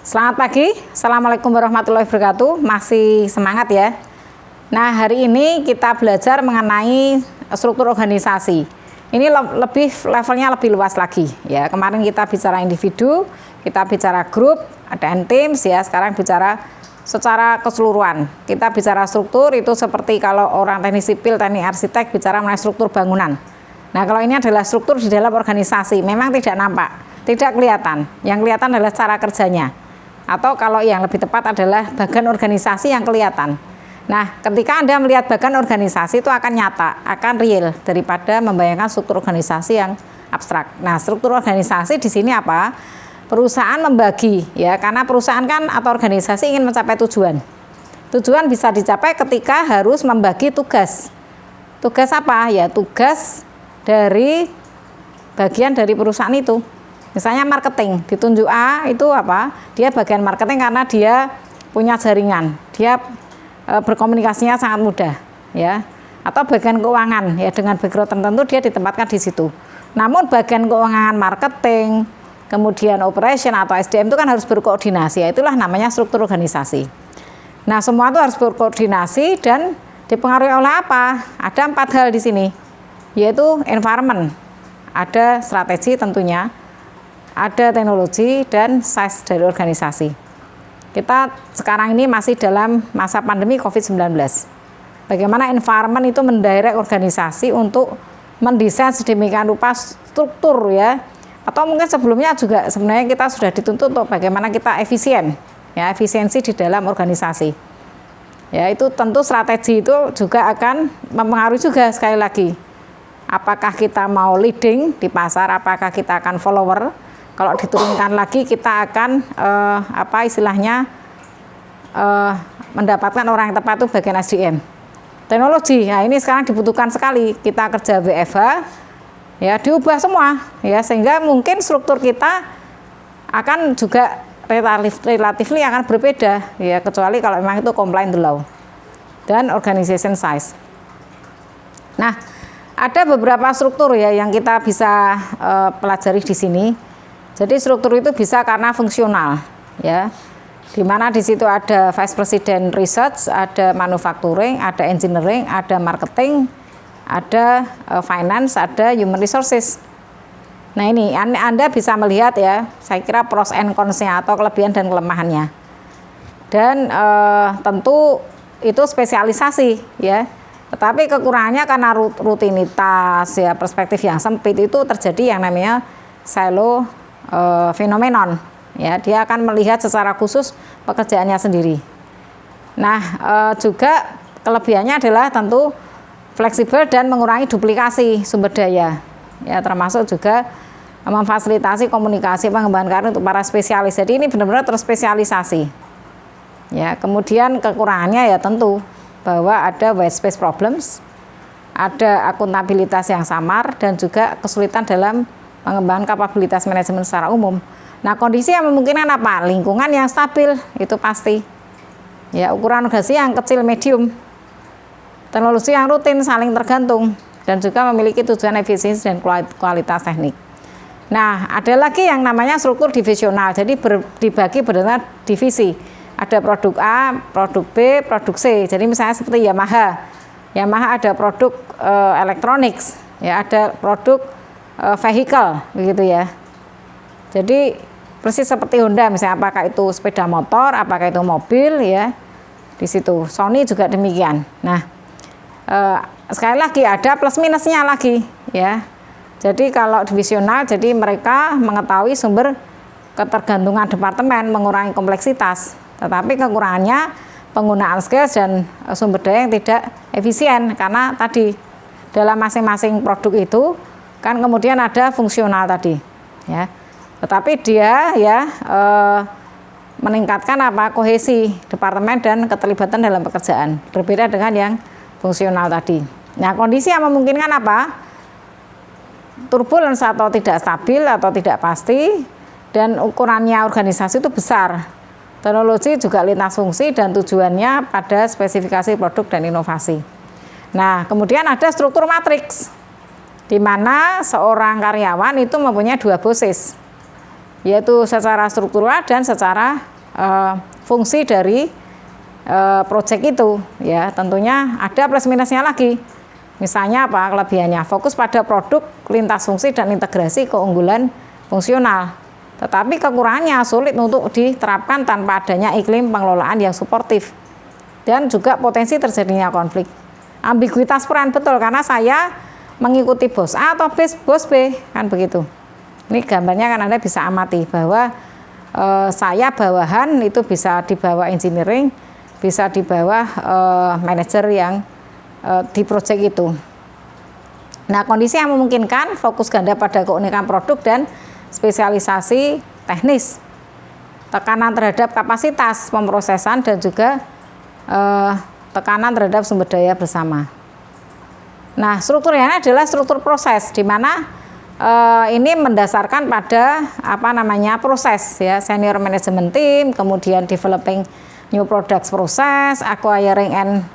Selamat pagi, Assalamualaikum warahmatullahi wabarakatuh. Masih semangat ya. Nah, hari ini kita belajar mengenai struktur organisasi. Ini levelnya lebih luas lagi ya. Kemarin kita bicara individu, kita bicara grup, ada teams ya. Sekarang bicara secara keseluruhan. Kita bicara struktur itu seperti kalau orang teknik sipil, teknik arsitek bicara mengenai struktur bangunan. Nah, kalau ini adalah struktur di dalam organisasi, memang tidak nampak, tidak kelihatan. Yang kelihatan adalah cara kerjanya. Atau kalau yang lebih tepat adalah bagian organisasi yang kelihatan. Nah, ketika Anda melihat bagian organisasi itu akan nyata, akan real daripada membayangkan struktur organisasi yang abstrak. Nah, struktur organisasi di sini apa? Perusahaan membagi ya, karena perusahaan kan atau organisasi ingin mencapai tujuan. Tujuan bisa dicapai ketika harus membagi tugas. Tugas apa? Ya, tugas dari bagian dari perusahaan itu. Misalnya marketing, ditunjuk A itu apa? Dia bagian marketing karena dia punya jaringan, dia berkomunikasinya sangat mudah, ya. Atau bagian keuangan, ya dengan background tertentu dia ditempatkan di situ. Namun bagian keuangan, marketing, kemudian operation atau SDM itu kan harus berkoordinasi, ya itulah namanya struktur organisasi. Nah, semua itu harus berkoordinasi dan dipengaruhi oleh apa? Ada 4 hal di sini, yaitu environment, ada strategi tentunya, ada teknologi dan size dari organisasi. Kita sekarang ini masih dalam masa pandemi COVID-19. Bagaimana environment itu mendirect organisasi untuk mendesain sedemikian rupa struktur ya. Atau mungkin sebelumnya juga sebenarnya kita sudah dituntut untuk bagaimana kita efisien. Ya, efisiensi di dalam organisasi. Ya, itu tentu strategi itu juga akan mempengaruhi juga sekali lagi. Apakah kita mau leading di pasar, apakah kita akan follower? Kalau diturunkan lagi kita akan mendapatkan orang yang tepat itu bagian SDM. Teknologi, nah ini sekarang dibutuhkan sekali. Kita kerja WFH, ya diubah semua, ya sehingga mungkin struktur kita akan juga relatif akan berbeda, ya kecuali kalau memang itu comply the law dan organization size. Nah, ada beberapa struktur ya yang kita bisa pelajari di sini. Jadi struktur itu bisa karena fungsional, ya. Di mana di situ ada vice president research, ada manufacturing, ada engineering, ada marketing, ada finance, ada human resources. Nah ini Anda bisa melihat ya, saya kira pros and cons-nya atau kelebihan dan kelemahannya. Dan tentu itu spesialisasi, ya. Tetapi kekurangannya karena rutinitas, ya perspektif yang sempit itu terjadi yang namanya silo fenomenon, ya dia akan melihat secara khusus pekerjaannya sendiri. Nah, juga kelebihannya adalah tentu fleksibel dan mengurangi duplikasi sumber daya, ya termasuk juga memfasilitasi komunikasi pengembangan karir untuk para spesialis. Jadi ini benar-benar terspesialisasi. Ya, kemudian kekurangannya ya tentu bahwa ada white space problems, ada akuntabilitas yang samar dan juga kesulitan dalam pengembangan kapabilitas manajemen secara umum. Nah, kondisi yang memungkinkan apa? Lingkungan yang stabil, itu pasti. Ya, ukuran organisasi yang kecil medium. Teknologi yang rutin saling tergantung dan juga memiliki tujuan efisiensi dan kualitas teknik. Nah, ada lagi yang namanya struktur divisional. Jadi dibagi berdasarkan divisi. Ada produk A, produk B, produk C. Jadi misalnya seperti Yamaha. Yamaha ada produk electronics, ya ada produk vehicle begitu ya. Jadi persis seperti Honda misalnya, apakah itu sepeda motor, apakah itu mobil ya. Di situ Sony juga demikian. Nah, sekali lagi ada plus minusnya lagi ya. Jadi kalau divisional jadi mereka mengetahui sumber ketergantungan departemen, mengurangi kompleksitas. Tetapi kekurangannya penggunaan skills dan sumber daya yang tidak efisien karena tadi dalam masing-masing produk itu kan kemudian ada fungsional tadi, ya. Tetapi dia ya meningkatkan apa kohesi departemen dan keterlibatan dalam pekerjaan. Berbeda dengan yang fungsional tadi. Nah, kondisi yang memungkinkan apa? Turbulence atau tidak stabil atau tidak pasti dan ukurannya organisasi itu besar. Teknologi juga lintas fungsi dan tujuannya pada spesifikasi produk dan inovasi. Nah, kemudian ada struktur matriks, di mana seorang karyawan itu mempunyai 2 bosses, yaitu secara struktural dan secara fungsi dari proyek itu, ya. Tentunya ada plus minusnya lagi. Misalnya apa kelebihannya? Fokus pada produk, lintas fungsi dan integrasi keunggulan fungsional. Tetapi kekurangannya sulit untuk diterapkan tanpa adanya iklim pengelolaan yang suportif dan juga potensi terjadinya konflik. Ambiguitas peran betul karena saya mengikuti bos A atau bos B, kan begitu. Ini gambarnya kan Anda bisa amati bahwa saya bawahan itu bisa di bawah engineering, bisa di bawah manajer yang di proyek itu. Nah, kondisi yang memungkinkan fokus ganda pada keunikan produk dan spesialisasi teknis, tekanan terhadap kapasitas pemrosesan dan juga tekanan terhadap sumber daya bersama. Nah, strukturnya adalah struktur proses di mana ini mendasarkan pada proses, ya, senior management team, kemudian developing new products process, acquiring and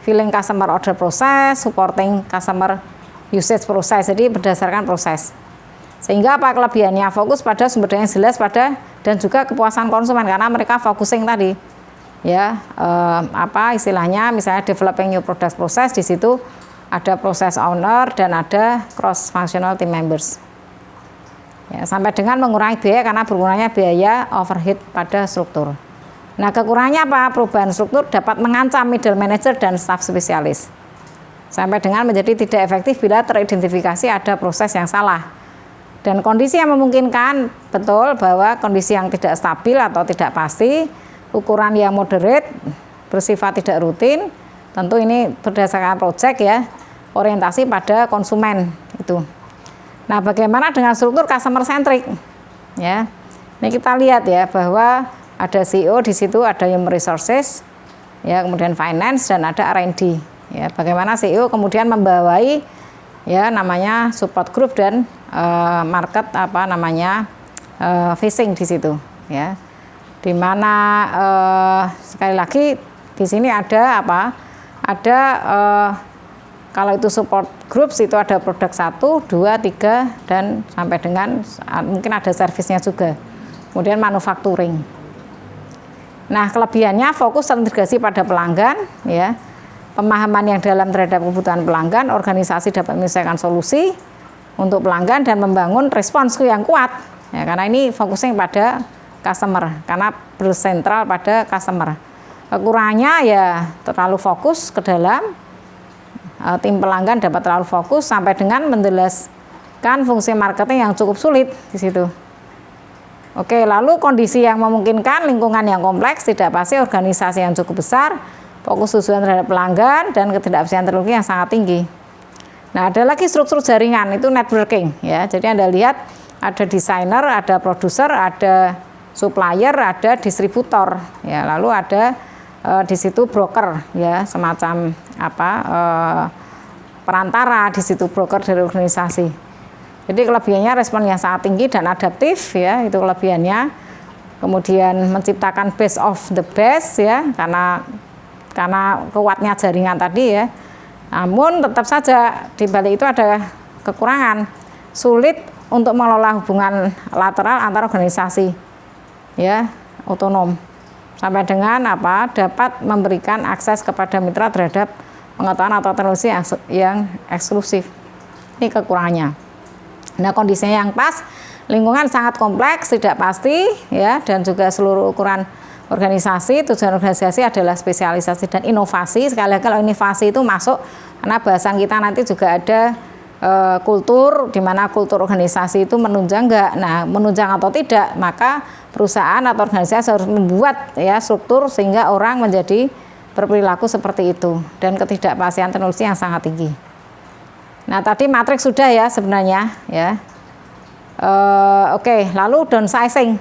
filling customer order process, supporting customer usage process. Jadi berdasarkan proses. Sehingga apa kelebihannya? Fokus pada sumber daya yang jelas pada dan juga kepuasan konsumen karena mereka focusing tadi. Ya, istilahnya misalnya developing new products process, di situ ada proses owner dan ada cross functional team members. Ya, sampai dengan mengurangi biaya karena berkurangnya biaya overhead pada struktur. Nah, kekurangannya apa? Perubahan struktur dapat mengancam middle manager dan staff spesialis. Sampai dengan menjadi tidak efektif bila teridentifikasi ada proses yang salah. Dan kondisi yang memungkinkan betul bahwa kondisi yang tidak stabil atau tidak pasti, ukuran yang moderate, bersifat tidak rutin, tentu ini berdasarkan proyek, ya, orientasi pada konsumen itu. Nah, bagaimana dengan struktur customer centric? Ya, ini kita lihat ya bahwa ada CEO di situ, ada human resources, ya, kemudian finance dan ada R&D. Ya, bagaimana CEO kemudian membawai, ya, namanya support group dan market facing di situ, ya. Di mana sekali lagi di sini ada Ada kalau itu support groups itu ada produk 1, 2, 3 dan sampai dengan mungkin ada servisnya juga. Kemudian manufacturing. Nah, kelebihannya fokus terintegrasi pada pelanggan, ya. Pemahaman yang dalam terhadap kebutuhan pelanggan, organisasi dapat menyelesaikan solusi untuk pelanggan dan membangun respons yang kuat. Ya, karena ini fokusnya pada customer, karena bersentral pada customer. Kekurangannya ya terlalu fokus ke dalam tim pelanggan, dapat terlalu fokus sampai dengan menjelaskan fungsi marketing yang cukup sulit di situ. Oke, lalu kondisi yang memungkinkan lingkungan yang kompleks, tidak pasti, organisasi yang cukup besar, fokus tujuan terhadap pelanggan dan ketidakpastian teknologi yang sangat tinggi. Nah, ada lagi struktur jaringan, itu networking, ya. Jadi Anda lihat ada desainer, ada produser, ada supplier, ada distributor, ya. Lalu ada di situ broker, ya, semacam perantara di situ, broker dari organisasi. Jadi kelebihannya respon yang sangat tinggi dan adaptif, ya, itu kelebihannya. Kemudian menciptakan best of the best, ya, karena kuatnya jaringan tadi, ya. Namun tetap saja di balik itu ada kekurangan, sulit untuk mengelola hubungan lateral antar organisasi, ya, otonom. Sampai dengan dapat memberikan akses kepada mitra terhadap pengetahuan atau teknologi yang eksklusif. Ini kekurangannya. Nah, kondisinya yang pas, lingkungan sangat kompleks, tidak pasti, ya, dan juga seluruh ukuran organisasi, tujuan organisasi adalah spesialisasi dan inovasi. Sekali lagi kalau inovasi itu masuk, karena bahasan kita nanti juga ada kultur, di mana kultur organisasi itu menunjang enggak. Nah, menunjang atau tidak, maka perusahaan atau organisasi harus membuat, ya, struktur sehingga orang menjadi berperilaku seperti itu dan ketidakpastian teknologi yang sangat tinggi. Nah, tadi matriks sudah, ya, sebenarnya, ya. Oke, lalu downsizing.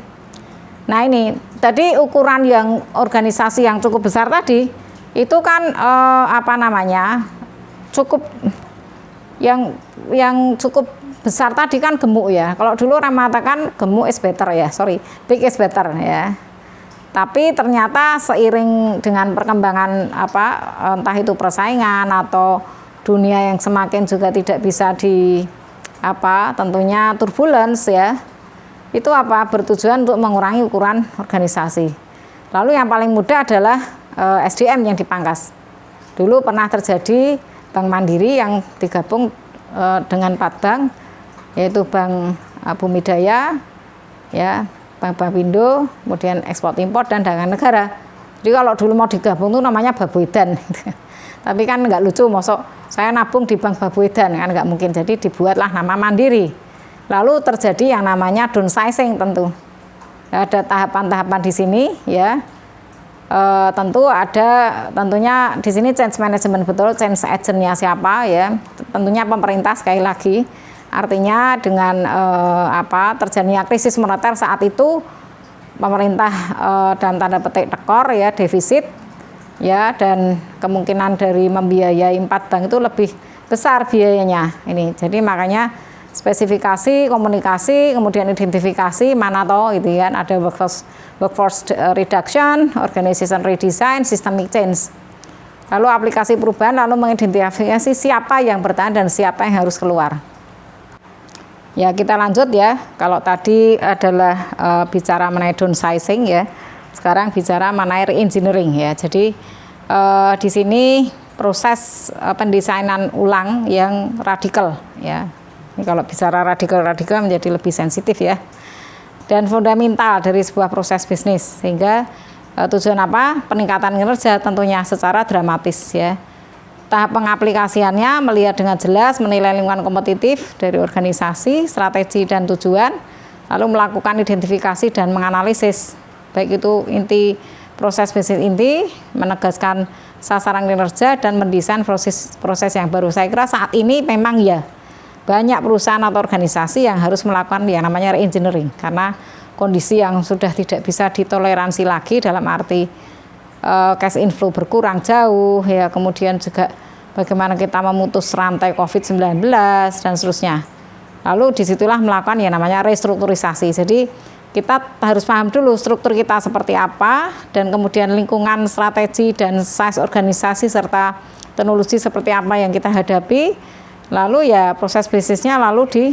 Nah, ini tadi ukuran yang organisasi yang cukup besar tadi itu kan cukup yang cukup besar tadi kan gemuk, ya. Kalau dulu orang mengatakan gemuk is better, ya, big is better, ya. Tapi ternyata seiring dengan perkembangan entah itu persaingan atau dunia yang semakin juga tidak bisa tentunya turbulence, ya, itu bertujuan untuk mengurangi ukuran organisasi. Lalu yang paling mudah adalah SDM yang dipangkas. Dulu pernah terjadi Bank Mandiri yang digabung dengan 4 bank, yaitu Bank Bumi Daya, ya, Bank Bapindo, kemudian Ekspor Impor dan Dagangan Negara. Jadi kalau dulu mau digabung itu namanya Babuidan. Tapi kan nggak lucu, mosok saya nabung di Bank Babuidan, kan nggak mungkin. Jadi dibuatlah nama Mandiri. Lalu terjadi yang namanya downsizing tentu. Ada tahapan-tahapan di sini, ya. Tentunya di sini change management betul, change agentnya siapa, ya. Tentunya pemerintah sekali lagi. Artinya dengan terjadinya krisis moneter saat itu pemerintah dalam tanda petik tekor, ya, defisit, ya, dan kemungkinan dari membiayai 4 bank itu lebih besar biayanya ini. Jadi makanya spesifikasi, komunikasi, kemudian identifikasi mana toh itu kan, ada workforce reduction, organization redesign, systemic change. Lalu aplikasi perubahan, lalu mengidentifikasi siapa yang bertahan dan siapa yang harus keluar. Ya, kita lanjut ya. Kalau tadi adalah bicara mengenai downsizing, ya. Sekarang bicara mengenai re-engineering, ya. Jadi di sini proses pendesainan ulang yang radikal, ya. Ini kalau bicara radikal menjadi lebih sensitif, ya. Dan fundamental dari sebuah proses bisnis, sehingga tujuan apa? Peningkatan kinerja tentunya secara dramatis, ya. Tahap pengaplikasiannya melihat dengan jelas, menilai lingkungan kompetitif dari organisasi, strategi dan tujuan, lalu melakukan identifikasi dan menganalisis, baik itu inti proses bisnis inti, menegaskan sasaran kinerja dan mendesain proses yang baru. Saya kira saat ini memang ya banyak perusahaan atau organisasi yang harus melakukan yang namanya re-engineering, karena kondisi yang sudah tidak bisa ditoleransi lagi dalam arti cash inflow berkurang jauh, ya, kemudian juga bagaimana kita memutus rantai COVID-19 dan seterusnya. Lalu disitulah melakukan yang namanya restrukturisasi. Jadi kita harus paham dulu struktur kita seperti apa, dan kemudian lingkungan, strategi dan size organisasi serta teknologi seperti apa yang kita hadapi. Lalu ya proses bisnisnya lalu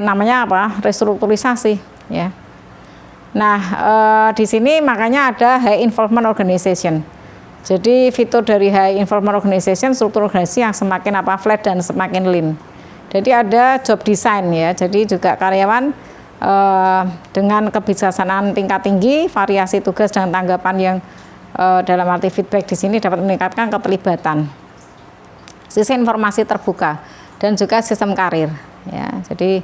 namanya apa? Restrukturisasi, ya. Nah, di sini makanya ada high involvement organization. Jadi fitur dari high involvement organization, struktur organisasi yang semakin flat dan semakin lean. Jadi ada job design, ya. Jadi juga karyawan dengan kebijaksanaan tingkat tinggi, variasi tugas dan tanggapan yang dalam arti feedback di sini dapat meningkatkan keterlibatan. Sisi informasi terbuka dan juga sistem karir, ya. Jadi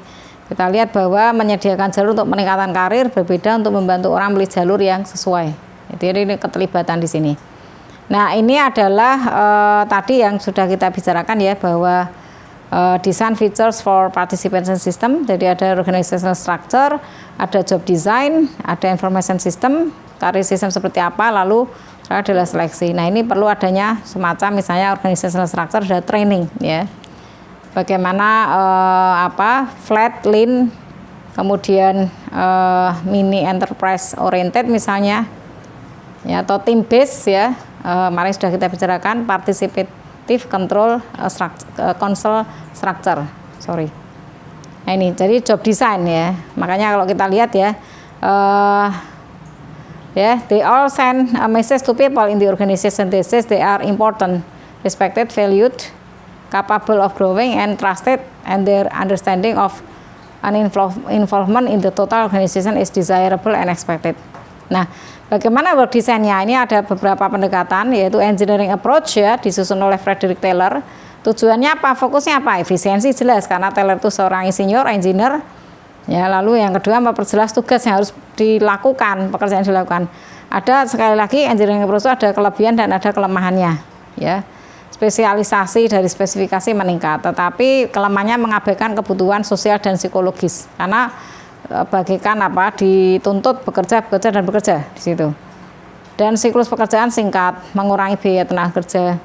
kita lihat bahwa menyediakan jalur untuk peningkatan karir berbeda untuk membantu orang memilih jalur yang sesuai. Jadi ini keterlibatan di sini. Nah, ini adalah tadi yang sudah kita bicarakan, ya, bahwa design features for participation system. Jadi ada organizational structure, ada job design, ada information system, career system seperti apa, lalu adalah seleksi. Nah, ini perlu adanya semacam misalnya organizational structure dan training, ya. Bagaimana flat, lean, kemudian mini enterprise oriented misalnya, ya, atau team base, ya. Mari sudah kita bicarakan participative control council structure. Nah, ini jadi job design, ya. Makanya kalau kita lihat, ya, they all send a message to people in the organization. They say they are important, respected, valued, capable of growing and trusted, and their understanding of an involvement in the total organization is desirable and expected. Nah, bagaimana work design-nya? Ini ada beberapa pendekatan, yaitu engineering approach, ya, disusun oleh Frederick Taylor. Tujuannya apa? Fokusnya apa? Efisiensi jelas, karena Taylor itu seorang insinyur, engineer, ya. Lalu yang kedua memperjelas tugas yang harus dilakukan, pekerjaan yang dilakukan. Ada sekali lagi engineering approach itu ada kelebihan dan ada kelemahannya, ya. Spesialisasi dari spesifikasi meningkat, tetapi kelemahannya mengabaikan kebutuhan sosial dan psikologis, karena bagaikan dituntut bekerja di situ. Dan siklus pekerjaan singkat, mengurangi biaya tenaga kerja.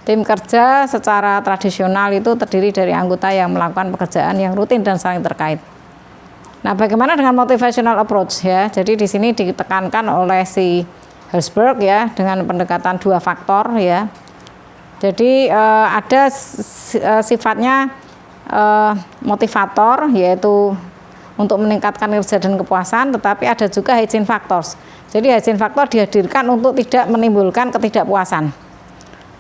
Tim kerja secara tradisional itu terdiri dari anggota yang melakukan pekerjaan yang rutin dan saling terkait. Nah, bagaimana dengan motivational approach, ya? Jadi di sini ditekankan oleh si Herzberg, ya, dengan pendekatan 2 faktor, ya. Jadi ada sifatnya motivator, yaitu untuk meningkatkan kinerja dan kepuasan, tetapi ada juga hygiene factors. Jadi hygiene factor dihadirkan untuk tidak menimbulkan ketidakpuasan.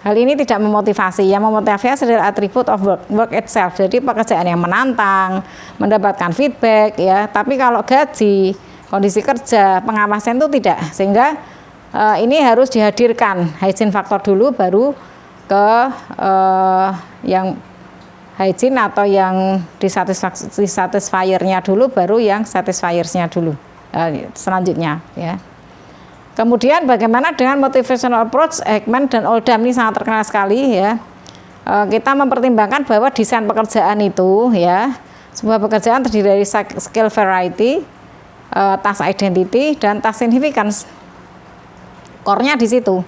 Hal ini tidak memotivasi. Yang memotivasi adalah atribut of work itself. Jadi pekerjaan yang menantang, mendapatkan feedback ya. Tapi kalau gaji, kondisi kerja, pengawasan itu tidak. Sehingga ini harus dihadirkan hygiene factor dulu, baru ke yang hygiene atau yang dissatisfiernya dulu, baru yang satisfiersnya dulu selanjutnya ya. Kemudian bagaimana dengan motivational approach, Ekman dan Oldham ini sangat terkenal sekali ya. Kita mempertimbangkan bahwa desain pekerjaan itu ya, sebuah pekerjaan terdiri dari skill variety, task identity dan task significance. Core-nya di situ.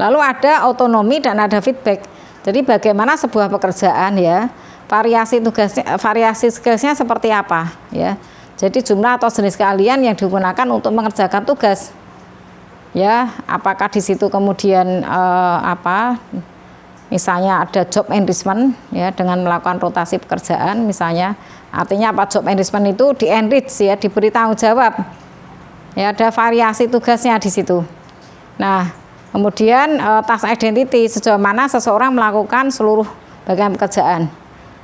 Lalu ada otonomi dan ada feedback. Jadi bagaimana sebuah pekerjaan ya, variasi tugasnya, variasi skillsnya seperti apa ya. Jadi jumlah atau jenis keahlian yang digunakan untuk mengerjakan tugas. Ya, apakah di situ kemudian misalnya ada job enrichment ya, dengan melakukan rotasi pekerjaan misalnya, artinya apa, job enrichment itu di enrich ya, diberi tanggung jawab ya, ada variasi tugasnya di situ. Nah, kemudian task identity, sejauh mana seseorang melakukan seluruh bagian pekerjaan.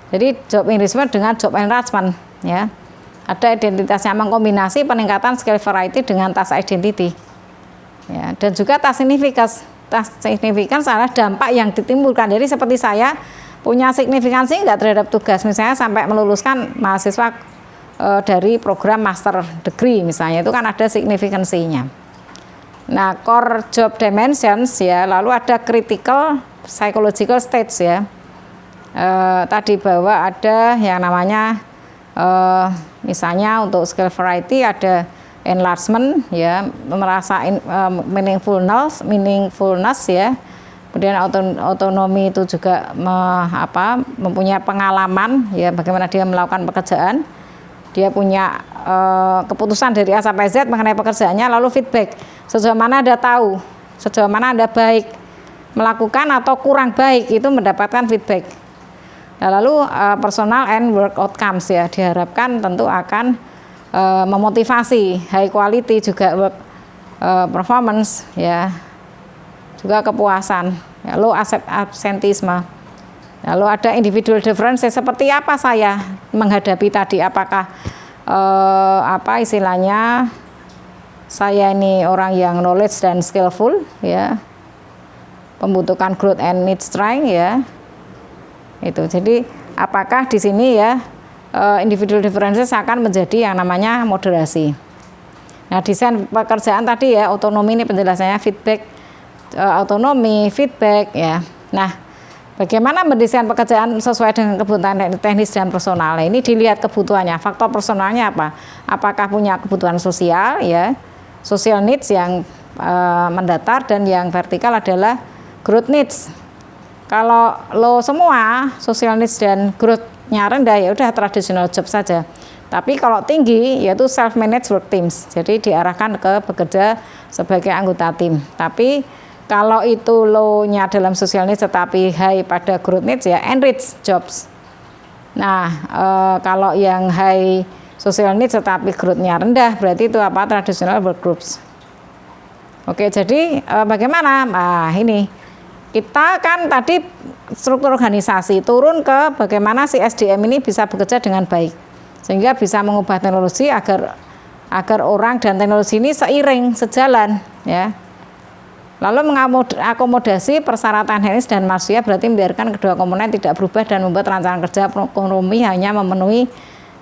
Jadi job enrichment dengan job enrichment ya, ada identitasnya, mengkombinasi peningkatan skill variety dengan task identity. Ya, dan juga task significance. Task significance adalah dampak yang ditimbulkan. Jadi seperti saya punya signifikansi enggak terhadap tugas, misalnya sampai meluluskan mahasiswa dari program master degree misalnya, itu kan ada signifikansinya. Nah, core job dimensions ya, lalu ada critical psychological stage ya. Tadi bahwa ada yang namanya misalnya untuk skill variety ada enlargement ya, merasa meaningfulness ya. Kemudian otonomi itu juga mempunyai pengalaman ya, bagaimana dia melakukan pekerjaan. Dia punya keputusan dari A sampai Z mengenai pekerjaannya. Lalu feedback, sejauh mana Anda tahu, sejauh mana Anda baik melakukan atau kurang baik, itu mendapatkan feedback. Nah, lalu personal and work outcomes ya, diharapkan tentu akan memotivasi high quality, juga work performance ya, juga kepuasan ya, low absenteeisme. Lalu ada individual differences, seperti apa saya menghadapi tadi, apakah istilahnya saya ini orang yang knowledge dan skillful ya, membutuhkan growth and need strength ya. Itu jadi apakah di sini ya individual differences akan menjadi yang namanya moderasi. Nah, desain pekerjaan tadi ya, otonomi ini penjelasannya, feedback, otonomi, feedback ya. Nah, bagaimana mendesain pekerjaan sesuai dengan kebutuhan teknis dan personal. Nah, ini dilihat kebutuhannya, faktor personalnya apa? Apakah punya kebutuhan sosial ya, social needs yang mendatar, dan yang vertikal adalah growth needs. Kalau low semua, social needs dan growth-nya rendah, ya udah traditional job saja. Tapi kalau tinggi, yaitu self-managed work teams. Jadi diarahkan ke bekerja sebagai anggota tim. Tapi kalau itu low-nya dalam social needs tetapi high pada growth needs, ya enrich jobs. Nah, kalau yang high social needs tetapi growth-nya rendah, berarti itu apa? Traditional work groups. Oke, jadi bagaimana? Nah, ini kita kan tadi struktur organisasi, turun ke bagaimana si SDM ini bisa bekerja dengan baik, sehingga bisa mengubah teknologi agar orang dan teknologi ini seiring, sejalan ya. Lalu mengakomodasi persyaratan teknis dan manusia, berarti membiarkan kedua komponen tidak berubah dan membuat rancangan kerja ekonomi hanya memenuhi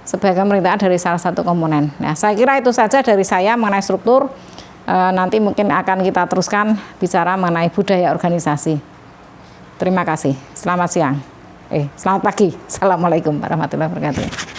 sebagai permintaan dari salah satu komponen. Nah, saya kira itu saja dari saya mengenai struktur. Nanti mungkin akan kita teruskan bicara mengenai budaya organisasi. Terima kasih. Selamat siang. Selamat pagi. Assalamualaikum warahmatullahi wabarakatuh.